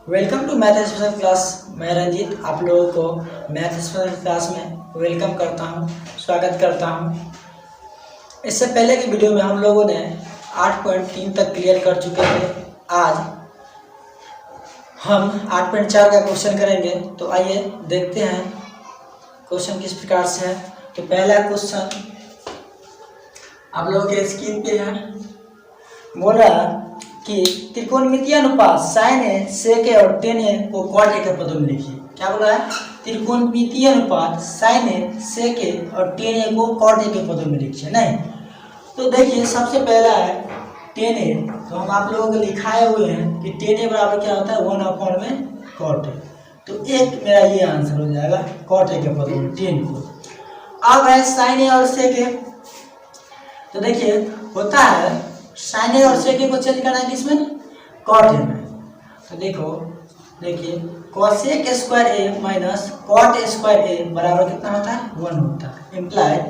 Welcome to math special class. मैं रंजीत आप लोगों को मैथ स्पेशल क्लास में वेलकम करता हूं, स्वागत करता हूं। इससे पहले की वीडियो में हम लोगों ने 8.3 तक क्लियर कर चुके थे। आज हम 8.4 का क्वेश्चन करेंगे। तो आइए देखते हैं क्वेश्चन किस प्रकार से है। तो पहला क्वेश्चन आप लोगों के स्क्रीन पे है। बोल रहा कि त्रिकोणमितीय अनुपात sin a sec a और tan a को cot a के पदों में लिखिए। क्या बोल रहा है? त्रिकोणमितीय अनुपात sin a sec a और tan a को cot a के पदों में लिखिए। नहीं तो देखिए सबसे पहला है tan a। तो हम आप लोगों को लिखाए हुए हैं कि tan a बराबर क्या होता है 1 में cot a। तो एक मेरा ये आंसर हो जाएगा cot a के पदों में tan को। अब है sin a और sec a। तो देखिए होता है sin a और sec a को चेंज करना है किसमें? cot a में। तो देखिए cosec square a minus cot square a बराबर कितना होता है? 1 होता है। इम्प्लाइड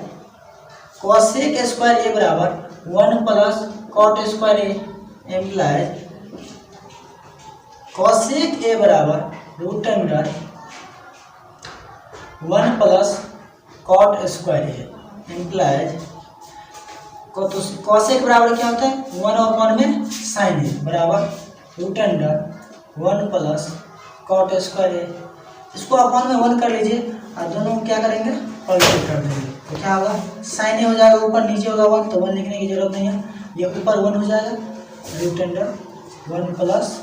cosec स्क्वायर a बराबर 1 plus cot square a। Implied cosec a बराबर root under 1 plus cot square a। Implied cosec बराबर क्या होता है? 1 में sin a बराबर root under 1 plus cot square a। इसको अपॉन में 1 कर लीजिए और दोनों को क्या करेंगे? पलटी कर देंगे। तो क्या होगा? sin a हो जाएगा ऊपर, नीचे होगा 1, तो 1 लिखने की जरूरत नहीं है। ये ऊपर 1 हो जाएगा root under 1 plus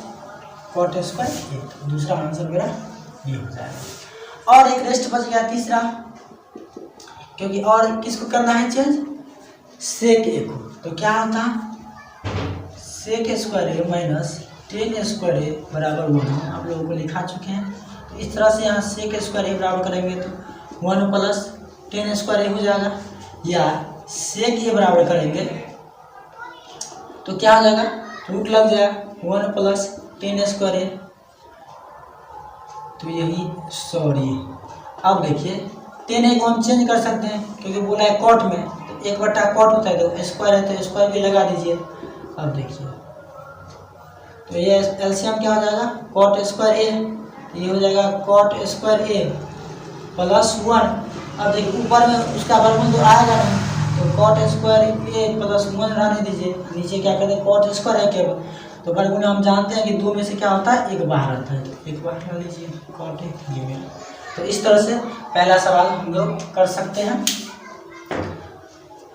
cot square a। दूसरा आंसर मेरा ये हो जाएगा। और एक रेस्ट बच गया तीसरा, क्योंकि और किसको करना है चेंज? सेक ए को। तो क्या होता है? सेक स्क्वायर ए माइनस टेन स्क्वायर ए बराबर 1 आप लोगों को लिखा चुके हैं। तो इस तरह से यहाँ सेक स्क्वायर ए बराबर करेंगे तो 1 प्लस टेन स्क्वायर ए हो जाएगा, या सेक ए बराबर करेंगे तो क्या हो जाएगा? रूट लग जाएगा 1 प्लस टेन स्क्वायर ए। तो यही अब देखिए टेन ए को हम चेंज कर सकते हैं क्योंकि बोला है कॉट में, तो 1/cot होता है, तो स्क्वायर है तो स्क्वायर भी लगा दीजिए। अब देखिए तो ये एलसीएम क्या हो जाएगा? cot स्क्वायर ए। ये हो जाएगा cot स्क्वायर ए प्लस 1। अब देखिए ऊपर में उसका वर्गमूल तो आएगा नहीं, तो cot स्क्वायर ए प्लस 1 रहने दीजिए। नीचे क्या करते हैं? cot स्क्वायर है केवल, तो वर्गमूल हम जानते हैं कि 2 में से क्या होता है? 1 बाहर आता है, तो 1 बाहर ला लीजिए cot ए में। तो इस तरह से पहला सवाल हम लोग कर सकते हैं।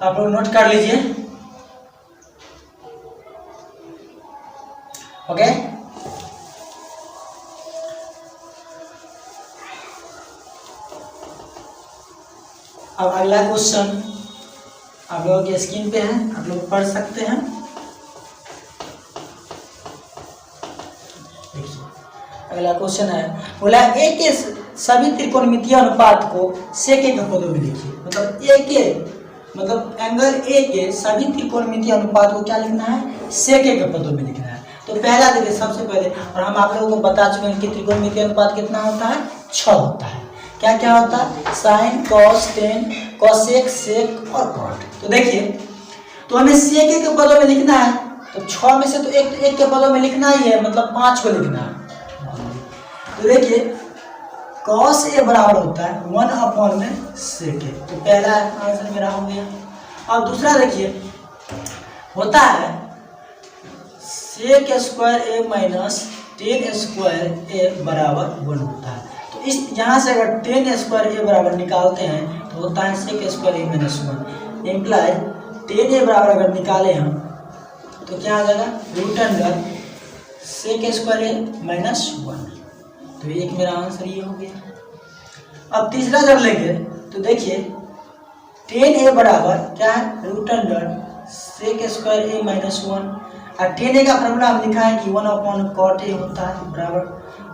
आप लोग नोट कर लीजिए। ओके, अब अगला क्वेश्चन आप लोगों के स्क्रीन पे है, आप लोग पढ़ सकते हैं। देखिए अगला क्वेश्चन है, बोला ए के सभी त्रिकोणमितीय अनुपात को सेक ए के पदों में लिखिए। मतलब एंगल ए के सभी त्रिकोणमितीय अनुपात को क्या लिखना है? सेक ए के पदों में लिखना है। तो पहला देखिए सबसे पहले, और हम आप लोगों को बता चुके हैं कि त्रिकोणमितीय अनुपात कितना होता है? 6 होता है। क्या क्या होता है? साइन, कॉस, टेन, कॉसेक, सेक और कॉट। तो देखिए तो हमें सेक ए के पदों में लिखना है, तो 6 में से तो एक के पदों में लिखना ही है, मतलब 5 को लिखना है। तो देखिए cos a बराबर होता है 1 में sec a। तो पहला आंसर मेरा हो गया। और दूसरा देखिए होता है sec square a minus ten square a बराबर 1 होता है। तो इस यहाँ से अगर टेन स्क्वायर a बराबर निकालते हैं तो होता है sec square a minus 1। Implied tan a बराबर अगर निकालें हम तो क्या आ जाएगा? Root under sec square a minus 1। तो एक मेरा आंसर ये हो गया। अब तीसरा जब लेंगे तो देखिए टेन ए बराबर क्या है? रूट अंडर सेक स्क्वायर ए माइनस 1। और टेन ए का फॉर्मूला हम लिखा है कि 1/cot ए होता है बराबर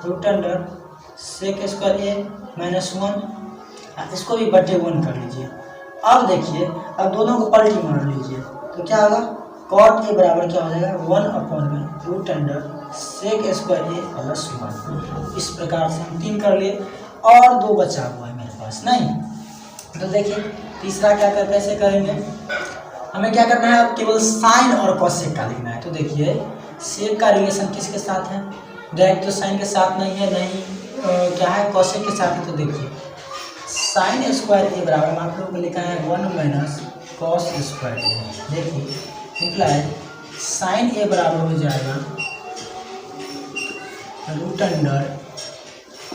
रूट अंडर सेक स्क्वायर ए माइनस 1। इसको भी बटे 1 कर लीजिए। अब देखिए अब दोनों को पलटी मार लीजिए तो क्या होगा? cot ए बराबर क्या हो जाएगा? 1 में रूट अंडर सेक स्क्वायर ए प्लस 1। इस प्रकार से हम 3 कर लिए और 2 बचा हुआ है मेरे पास। नहीं तो देखिए तीसरा क्या कर कैसे करेंगे? हमें क्या करना है? केवल साइन और कॉसेक का लिखना है। तो देखिए सेक का रिलेशन किसके साथ है? डायरेक्ट तो साइन के साथ नहीं है, नहीं क्या है कॉसेक के साथ है। तो देखिए साइन स्क्वायर के बराबर हम आप लोगों को लिखा है 1 माइनस कॉस स्क्वायर ए। देखिए निकला है साइन ए बराबर हो जाएगा रूट अंडर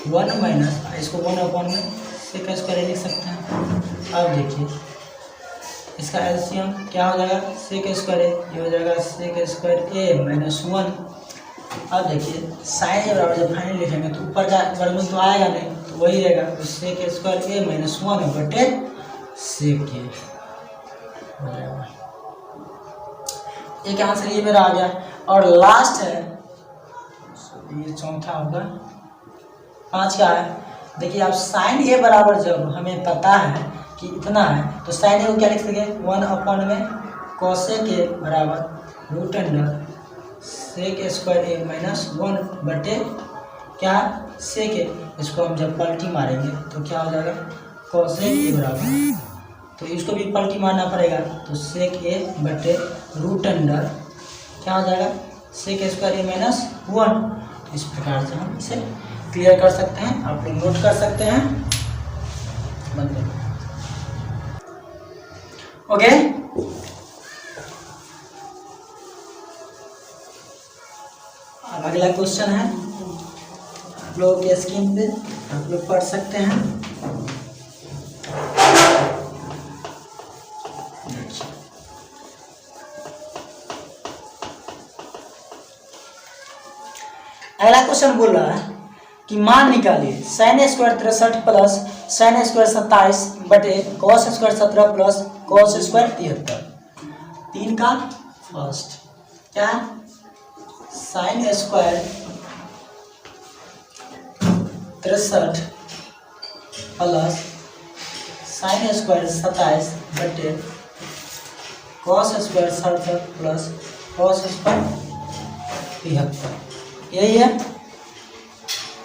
1 माइनस, इसको 1/, में सेक स्क्वायर लिख सकते हैं। अब देखिए इसका एलसीएम क्या हो जाएगा, सेक स्क्वायर ये हो जाएगा सेक स्क्वायर ए माइनस 1। अब देखिए साइन ए बराबर जब फाइनल लिखेंगे तो ऊपर का वर्गमूल तो आएगा नहीं, तो वही रहेगा, तो सेक स्क्वायर ए माइनस 1 बटे सेक ए हो जाएगा। एक आंसर ये मेरा आ गया। और लास्ट है ये चौथा होगा, 5 का है। देखिए आप साइन ए बराबर जब हमें पता है कि इतना है तो साइन ए को क्या लिख सके 1/, में कॉसेक ए बराबर रूट अंडर सेक स्क्वायर ए माइनस 1 बटे क्या सेक ए। इसको हम जब पलटी मारेंगे तो क्या हो जाएगा कॉसेक ए बराबर, तो इसको भी पलटी मारना पड़ेगा, तो सेक ए बटे रूट अंडर क्या हो जाएगा सेक स्क्वायर ए माइनस 1। इस प्रकार से हम इसे क्लियर कर सकते हैं, आप लोग नोट कर सकते हैं। बंद ओके। अब अगला क्वेश्चन है आप लोगों के स्क्रीन पे, आप लोग पढ़ सकते हैं। अगला क्वेश्चन बोल रहा है कि मान निकालिए sine square 63 plus sine square 27 बटे cos square 17 plus cos square 73। 3 का फर्स्ट क्या है sine square 63 plus sine square 27 बटे cos square 67 plus cos square 73, यही है।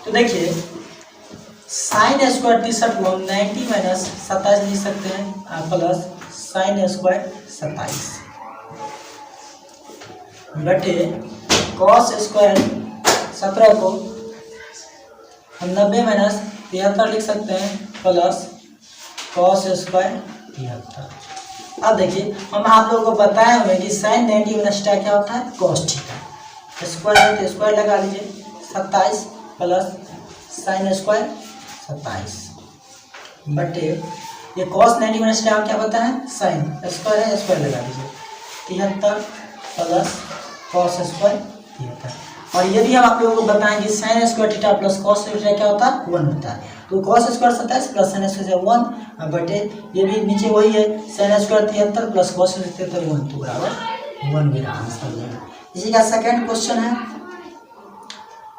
तो देखिए साइन स्क्वायर 63 को हम 90 माइनस 27 लिख सकते हैं प्लस साइन स्क्वायर 27 बटे कॉस स्क्वायर 17 को हम 90 माइनस 73 लिख सकते हैं प्लस कॉस स्क्वायर 73। अब देखिए हम आप लोगों को बताए हुए कि साइन 90 माइनस क्या होता है कॉस थीटा, स्क्वायर है तो स्क्वायर लगा लीजिए 27 प्लस साइन स्क्वायर 27 बटे ये कॉस 90 माइनस क्या पता है साइन स्क्वायर है, स्क्वायर लगा दीजिए 73 प्लस कॉस स्क्वायर 73। और यदि हम आप लोगों को बताएं कि sign square theta plus cos theta क्या होता है 1 होता है, तो cos square 27 plus sine square 1 बटे ये भी नीचे वही है sine square 73 plus cos square 1 तो बराबर 1 मेरा आंसर है। इसी का सेकंड क्वेश्चन है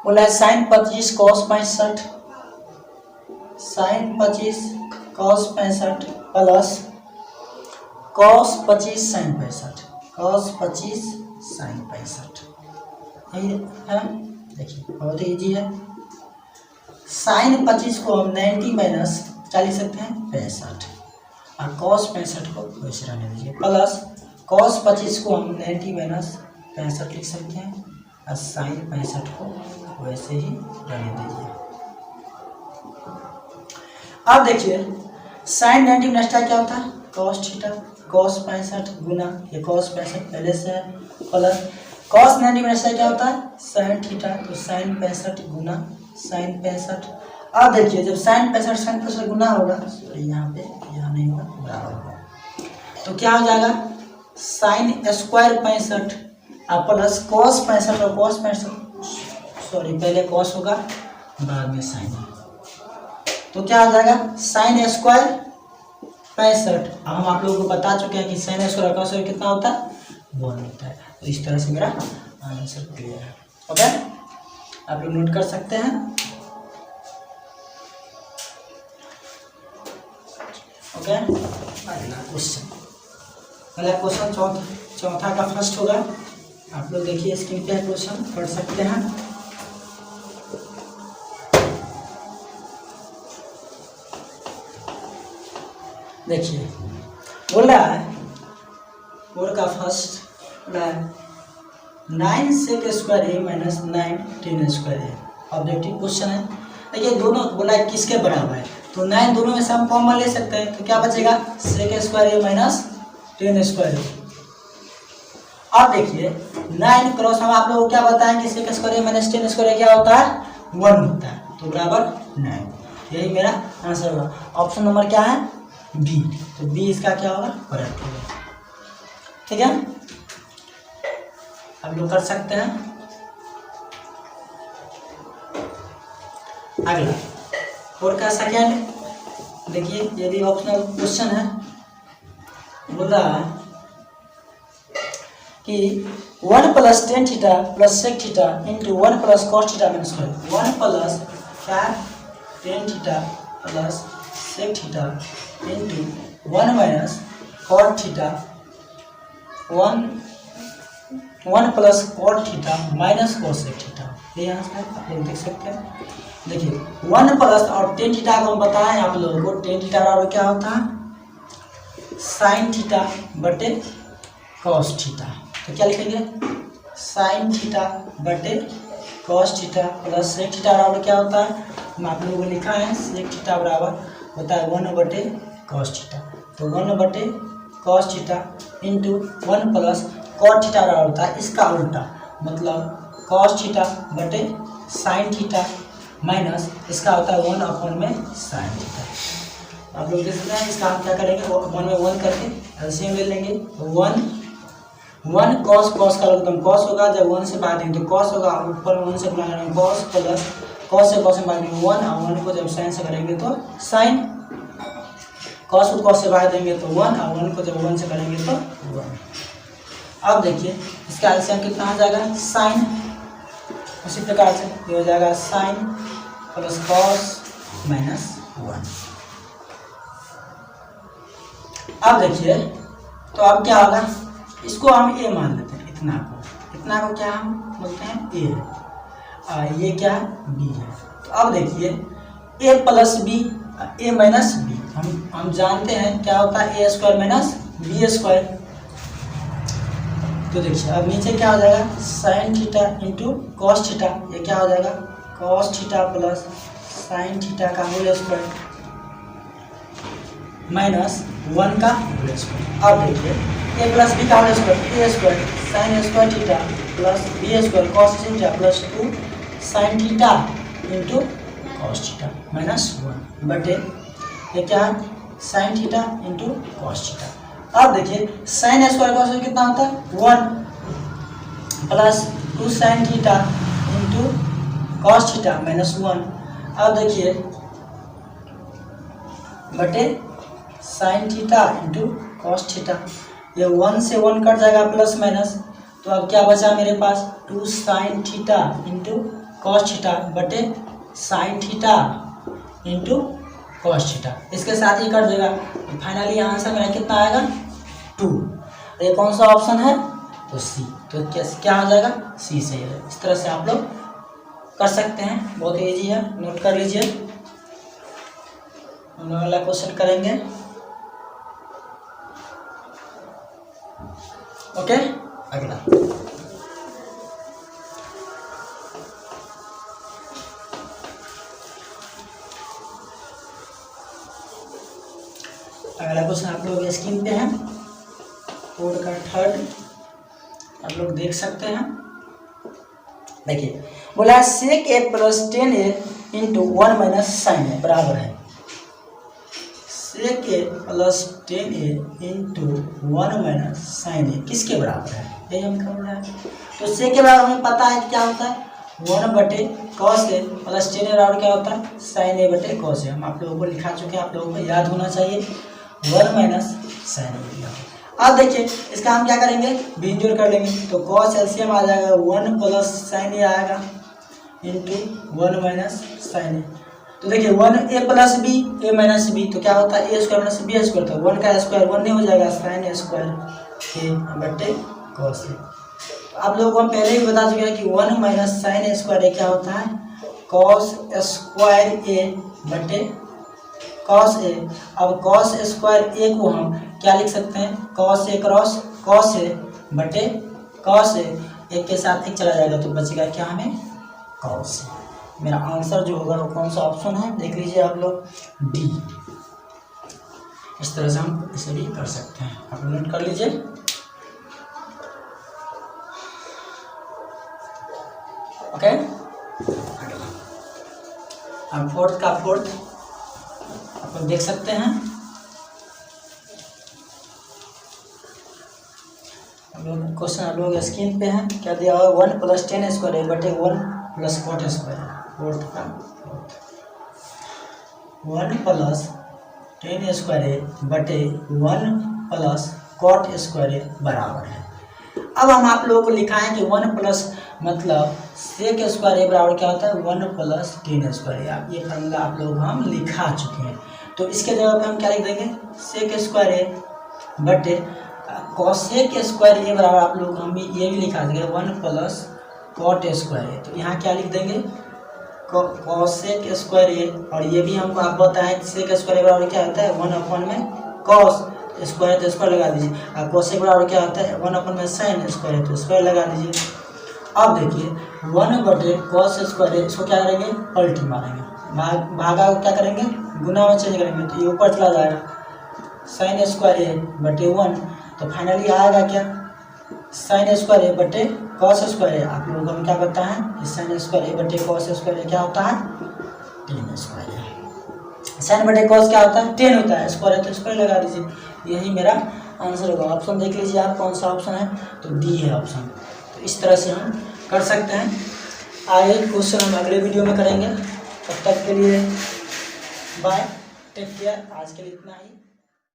बोला है sine 25 cos 65 sine 25 cos 65 plus cos 25 sine 65 cos 25 sine 65 यही है। देखिए बहुत ही इजी है। साइन 25 को हम 90 माइनस क्या लिख सकते हैं 65 और कॉस 65 को वैसे रहने दीजिए प्लस कॉस 25 को हम 90 माइनस 65 लिख सकते हैं और साइन 65 को वैसे ही रहने दीजिए। अब देखिए साइन 90 माइनस क्या होता है कॉस थीटा, कॉस 65 गुना ये कॉस 65 पहले से है प्लस कॉस 90 माइनस क्या होता है साइन थीटा, तो साइन 65 गुना साइन 65। अब देखिए जब साइन 65 साइन 65 गुना होगा तो यहाँ पे यहाँ नहीं होगा बराबर होगा, तो क्या हो जाएगा साइन स्क्वायर 65 प्लस कॉस 65 और कॉस 65 सॉरी पहले कॉस होगा बाद में साइन, तो क्या हो जाएगा साइन स्क्वायर 65। हम आप लोगों को बता चुके हैं कि साइन स्क्वायर कॉस स्क्वायर कितना होता है 1 होता है। तो इस तरह से मेरा आंसर क्लियर है। ओके आप लोग नोट कर सकते हैं। ओके अगला क्वेश्चन चौथा का फर्स्ट होगा। आप लोग देखिए स्क्रीन पे क्वेश्चन पढ़ सकते हैं। देखिए बोल रहा है 4 का फर्स्ट 9 सेक स्क्वायर ए माइनस 9 टेन स्क्वायर ए ऑब्जेक्टिव क्वेश्चन है। देखिए दोनों बोला है किसके बराबर है, तो 9 दोनों में से हम कॉमन ले सकते हैं, तो क्या बचेगा सेक स्क्वायर ए माइनस टेन स्क्वायर ए। अब देखिए 9 क्रॉस हम आप लोगों को क्या बताएं कि सेक स्क्वायर ए माइनस टेन स्क्वायर ए क्या होता है 1 होता है, तो बराबर 9, यही मेरा आंसर होगा। ऑप्शन नंबर क्या है बी, तो बी इसका क्या होगा करेक्ट होगा। ठीक है, अब लोग कर सकते हैं। अगला और का सेकेंड देखिए, यदि ऑप्शनल क्वेश्चन है, बोल रहा है कि 1 plus tan theta plus sec theta into 1 plus cos theta minus 1 plus क्या 10 theta plus sec theta into 1 minus cot theta 1 plus cot theta minus cosec theta, ये आंसर आप लोग देख सकते हैं। देखिए 1 प्लस और टेन थीटा को हम बताएं आप लोगों को, टेन थीटा बराबर क्या होता है साइन थीटा बटे कॉस थीटा, तो क्या लिखेंगे साइन थीटा बटे cos theta plus sec theta बराबर क्या होता है, हम आप लोगों को लिखा है सेक थीटा बराबर होता है 1 बटे कॉस थीटा, तो 1 बटे cos theta into 1 plus cot theta बराबर होता है इसका उल्टा, मतलब कॉस थीटा बटे साइन थीटा माइनस इसका होता है 1 अपॉन में साइन थीटा। आप लोग देख सकते हैं, इसका हम क्या करेंगे 1 में 1 करके एलसीएम ले लेंगे, 1 कॉस का लोग कॉस होगा, जब 1 से भाग देंगे तो कॉस होगा, ऊपर में 1 से गुणा करेंगे कॉस प्लस कॉस से कॉस में भाग देंगे 1 और 1 को जब साइन से करेंगे तो साइन, कॉस को कॉस से भाग देंगे तो 1 और 1 को जब 1 से करेंगे तो 1। अब देखिए इसका एलसीएम कितना आ जाएगा साइन, उसी प्रकार से ये हो जाएगा साइन प्लस कॉस माइनस 1। अब देखिए तो अब क्या होगा, इसको हम ए मान लेते हैं, इतना को क्या हम बोलते हैं ए है, ये क्या है बी है। तो अब देखिए A plus B A minus B, हम जानते हैं क्या होता है A square minus B square, तो देखिए अब नीचे क्या हो जाएगा sine theta into cos theta, ये क्या हो जाएगा cos theta plus sine theta का होल स्क्वायर माइनस 1 का होल स्क्वायर। अब देखिए ए प्लस बी का whole square A square sine square theta plus B square cos theta plus 2 sine theta into cos theta minus 1 बटे ये क्या है sine theta into cos theta. अब देखिए साइन स्क्वायर कॉस कितना होता है 1 plus 2 sine theta into cos theta minus 1। अब देखिए बटे sine theta into cos theta, ये 1 से 1 कट जाएगा प्लस माइनस, तो अब क्या बचा मेरे पास 2 sine theta into cos theta बटे sine theta into cos theta, इसके साथ ही कट जाएगा, फाइनली आंसर मेरा कितना आएगा 2। ये कौन सा ऑप्शन है तो सी, तो क्या हो जाएगा सी सही है। इस तरह से आप लोग कर सकते हैं, बहुत ईजी है, नोट कर लीजिए। हम लोग अगला क्वेश्चन करेंगे। ओके अगला क्वेश्चन आप लोग स्क्रीन पे है, कोड का 3rd आप लोग देख सकते हैं। देखिए बोला sec A plus 10a into 1 minus sine A बराबर है sec A plus 10a into 1 minus sine A किसके बराबर है, यही हम कर रहे हैं। तो सेक के बराबर हमें पता है क्या होता है 1 बटे कॉस ए प्लस 10 बराबर क्या होता है साइन ए बटे कॉस ए, हम आप लोगों को लिखा चुके हैं, आप लोगों को याद होना चाहिए 1 माइनस साइन ए। अब देखिए इसका हम क्या करेंगे बीच जोड़ कर लेंगे, तो कॉस एलसीएम आ जाएगा 1 प्लस साइन ए आएगा इंटू 1 माइनस साइन ए। तो देखिए 1 ए plus B A minus B, तो क्या होता है A square minus B square, तो 1 का स्क्वायर 1 नहीं हो जाएगा साइन ए स्क्वायर ए बटे कॉस ए। आप लोगों को हम पहले ही बता चुके हैं कि 1 माइनस साइन ए स्क्वायर ए क्या होता है कॉस स्क्वायर ए बटे कॉस ए। अब कॉस स्क्वायर ए को हम क्या लिख सकते हैं cos A cross cos A बटे कॉस ए, एक के साथ एक चला जाएगा तो बचेगा क्या हमें कॉस। मेरा आंसर जो होगा वो कौन सा ऑप्शन है, देख लीजिए आप लोग, डी। इस तरह से हम इसे भी कर सकते हैं, आप नोट कर लीजिए। ओके, अब फोर्थ का फोर्थ आप लोग देख सकते हैं। क्वेश्चन आप लोग स्क्रीन पे है, क्या दिया हुआ 1 + 10 स्क्वायर बटे 1 + कॉट स्क्वायर। फोर्थ का 1 + 10 स्क्वायर बटे 1 + कॉट स्क्वायर बराबर है। अब हम आप लोगों को लिखा है कि 1 प्लस मतलब सेक स्क्वायर बराबर क्या होता है 1 + 10 स्क्वायर। आप ये फार्मूला आप लोग हम लिखा चुके हैं, तो इसके जगह पे हम क्या लिख देंगे सेक स्क्वायर बटे कॉसेक स्क्वायर ये बराबर आप लोग हम ये भी लिखा देंगे 1 + कॉट स्क्वायर। तो यहाँ क्या लिख देंगे कॉसेक स्क्वायर, और ये भी हमको आप बताएं सेक स्क्वायर बराबर क्या होता है 1 में कॉस स्क्वायर, तो स्क्वायर लगा दीजिए। और कोसेक बराबर क्या होता है 1 में साइन स्क्वायर, तो स्क्वायर लगा दीजिए। अब देखिए 1 बटे कॉस स्क्वायर, इसको क्या करेंगे पलटी मारेंगे, भागा को क्या करेंगे गुना में चेंज करेंगे, तो ये ऊपर चला जाएगा साइन स्क्वायर बटे 1। तो फाइनली आएगा क्या साइन स्क्वायर बटे कॉस स्क्वायर। आप लोगों को क्या पता है साइन स्क्वायर बटे कॉस स्क्वायर क्या होता है 10 स्क्वायर। साइन बटे कॉस क्या होता है 10 होता है, स्क्वायर है तो स्क्वायर लगा दीजिए। यही मेरा आंसर होगा। ऑप्शन देख लीजिए आप कौन सा ऑप्शन है, तो डी है ऑप्शन। तो इस तरह से हम कर सकते हैं। आगे क्वेश्चन हम अगले वीडियो में करेंगे, तब तक के लिए बाय, टेक केयर। आज के लिए इतना ही।